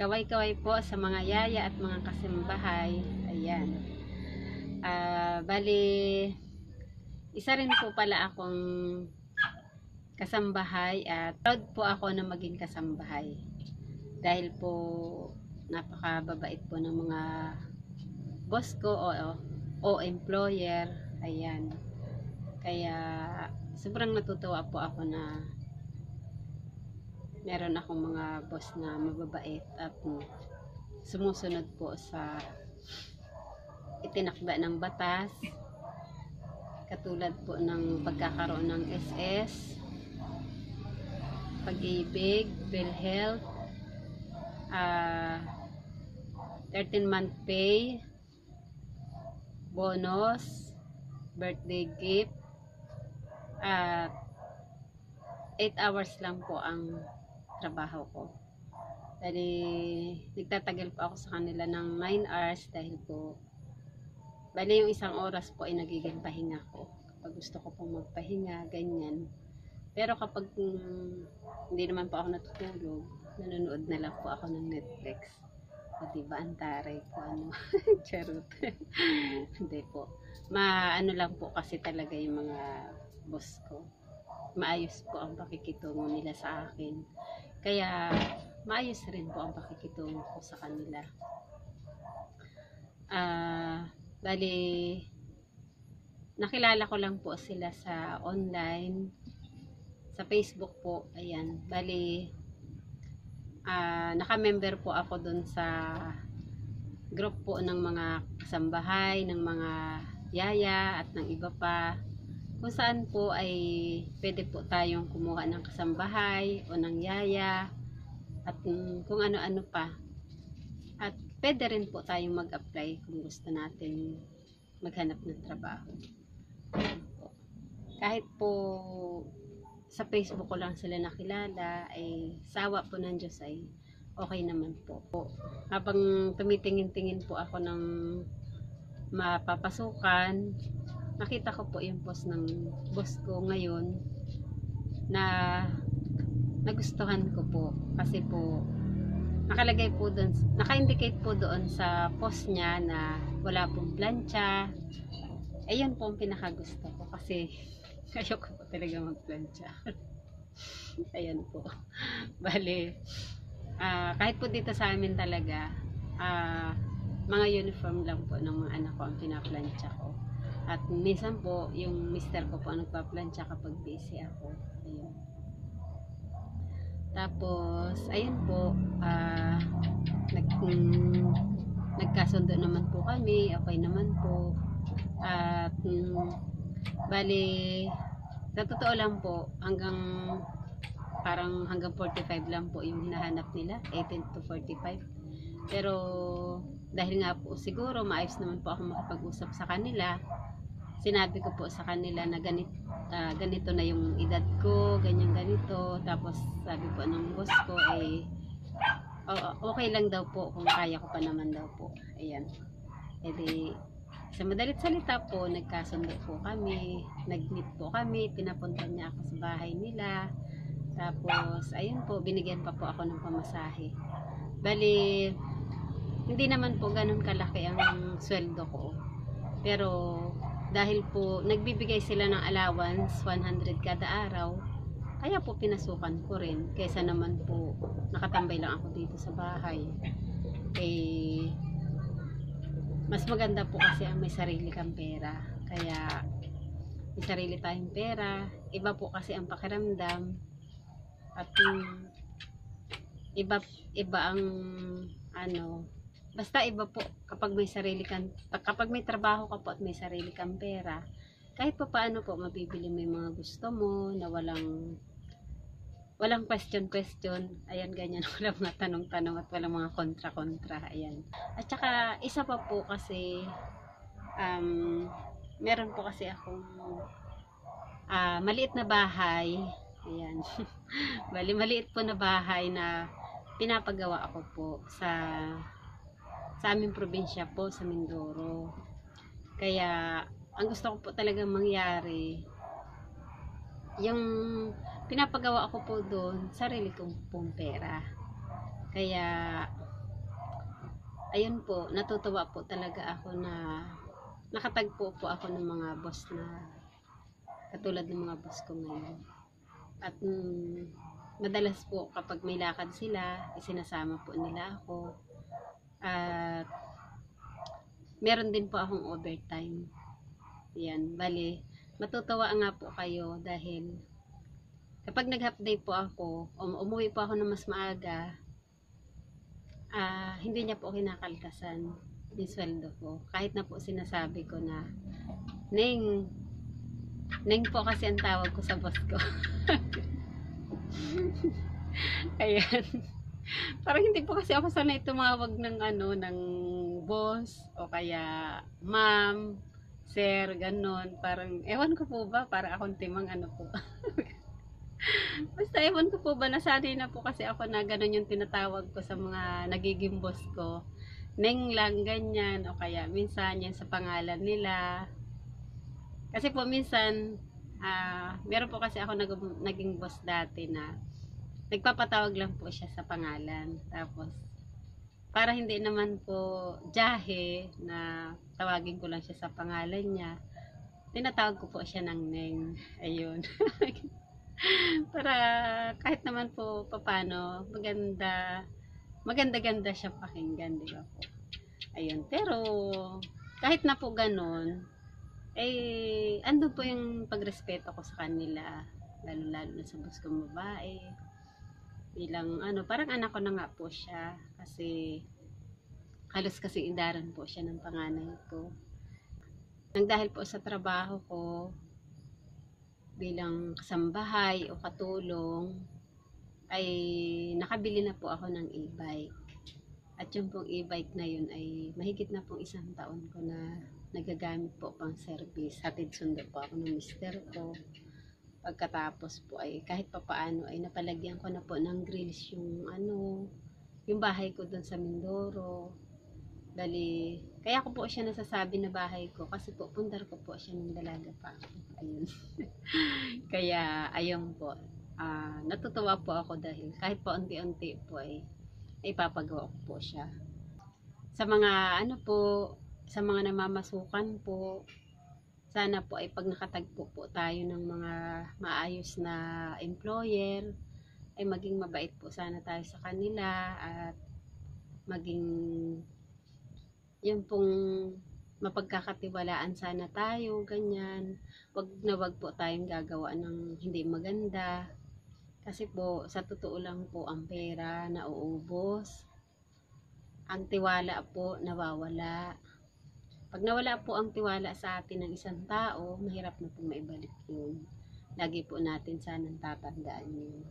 kaway-kaway po sa mga yaya at mga kasambahay. Ayan. Bali, isa rin po pala akong kasambahay at proud po ako na maging kasambahay. Dahil po napakababait po ng mga boss ko o employer. Ayan. Kaya sobrang natutuwa po ako na meron akong mga boss na mababait at sumusunod po sa itinakda ng batas, katulad po ng pagkakaroon ng SS, pag-ibig, PhilHealth, 13-month pay, bonus, birthday gift, at 8 hours lang po ang trabaho ko. Dahil nagtatagal po ako sa kanila ng 9 hours dahil po bali yung isang oras po ay nagiging pahinga ko. Kapag gusto ko pong magpahinga, ganyan. Pero kapag hindi naman po ako natutulog, nanonood na lang po ako ng Netflix. O diba, antaray ko ano. Charot. Hindi po. Ano lang po kasi talaga yung mga boss ko. Maayos po ang pakikitungo nila sa akin. Kaya maayos rin po ang pakikitungo ko sa kanila. Bali, nakilala ko lang po sila sa online, sa Facebook po. Ayan. Bali, naka-member po ako dun sa group po ng mga kasambahay, ng mga yaya at ng iba pa. Kung saan po ay pwede po tayong kumuha ng kasambahay o ng yaya at kung ano-ano pa. At pwede rin po tayong mag-apply kung gusto natin maghanap ng trabaho. Kahit po sa Facebook ko lang sila nakilala, ay sawa po ng Diyos ay okay naman po. Habang tumitingin-tingin po ako ng mapapasukan, nakita ko po yung post ng boss ko ngayon na nagustuhan ko po kasi po nakalagay po doon, naka-indicate po doon sa post niya na wala pong plancha. Ayun po ang pinakagusto ko kasi ayoko po talaga mag-plancha. Ayan po. Bale, kahit po dito sa amin talaga, mga uniform lang po ng mga anak ko ang pinaplantsa ko. At minsan po, yung mister ko po ang nagpa-plancha kapag busy ako. Ayun. Tapos, ayun po, nagkasundo naman po kami, okay naman po. At, bali, sa totoo lang po, parang hanggang 45 lang po yung hinahanap nila, 18 to 45. Pero, dahil nga po siguro, maayos naman po ako makipag-usap sa kanila, sinabi ko po sa kanila na ganito na yung edad ko, ganyan ganito. Tapos sabi po ng boss ko ay okay lang daw po kung kaya ko pa naman daw po. Ayan. E di, sa madalit salita po, nagkasundo po kami, nag-meet po kami, pinapunta niya ako sa bahay nila. Tapos, ayun po, binigyan pa po ako ng pamasahe. Bali, hindi naman po ganun kalaki ang sweldo ko. Pero, dahil po nagbibigay sila ng allowance 100 kada araw, kaya po pinasukan ko rin kaysa naman po nakatambay lang ako dito sa bahay. Mas maganda po kasi ang may sarili kang pera. Kaya may sarili tayong pera, iba po kasi ang pakiramdam at iba ang basta iba po kapag may trabaho ka po at may sarili kang pera, kahit pa paano po mabibili mo yung mga gusto mo na walang question. Ayan, ganyan, walang mga tanong-tanong at walang mga kontra-kontra. Ayan. At saka isa pa po kasi meron po kasi akong maliit na bahay. Ayan. Bali, maliit po na bahay na pinapagawa ako po sa aming probinsya po, sa Mindoro. Kaya, ang gusto ko po talagang mangyari, yung pinapagawa ako po doon, sarili kong pong pera. Kaya, ayun po, natutuwa po talaga ako na nakatagpo po ako ng mga boss na katulad ng mga boss ko ngayon. At madalas po kapag may lakad sila, isinasama po nila ako. At meron din po akong overtime. Yan, bali, matutuwa nga po kayo dahil kapag nag-half day po ako, umuwi po ako ng mas maaga, hindi niya po kinakaltasan yung sweldo ko. Kahit na po sinasabi ko na, Neng, Neng po kasi ang tawag ko sa boss ko. Ayan. Parang hindi po kasi ako sanay tumawag ng ng boss o kaya ma'am, sir, ganon. Parang, ewan ko po ba, para akong timang po. Basta ewan ko po ba, nasanay na po kasi ako na ganon yung tinatawag ko sa mga nagiging boss ko. Neng lang, ganyan, o kaya minsan yan sa pangalan nila. Kasi po minsan, meron po kasi ako naging boss dati na nagpapatawag lang po siya sa pangalan. Tapos, para hindi naman po jahe na tawagin ko lang siya sa pangalan niya, tinatawag ko po siya ng Neng. Ayun. Para kahit naman po paano, maganda-ganda siya pakinggan, di ba po? Ayun. Pero, kahit na po ganun, ando po yung pagrespeto ko sa kanila, lalo-lalo na sa boss kong babae. Bilang parang anak ko na nga po siya kasi halos kasi indaran po siya ng panganay ko. Nang dahil po sa trabaho ko bilang kasambahay o katulong ay nakabili na po ako ng e-bike. At yung pong e-bike na yun ay mahigit na pong 1 taon ko na nagagamit po pang service. Hatid sundo po ako ng mister ko. Pagkatapos po ay kahit papaano ay napalagyan ko na po ng grills yung bahay ko dun sa Mindoro. Bali, kaya ko po siya nasasabi na bahay ko kasi po pundar ko po siya ng dalaga pa ako. Ayun. Kaya ayun po. Natutuwa po ako dahil kahit pa unti-unti po ay ipapagawa ko po siya. Sa mga sa mga namamasukan po, sana po ay pag nakatagpo po tayo ng mga maayos na employer, ay maging mabait po sana tayo sa kanila at maging yun pong mapagkakatiwalaan sana tayo, ganyan. Wag na wag po tayong gagawa ng hindi maganda. Kasi po, sa totoo lang po, ang pera nauubos. Ang tiwala po nawawala. Pag nawala po ang tiwala sa atin ng isang tao, mahirap na pong maibalik yun. Lagi po natin sanang tatandaan yun.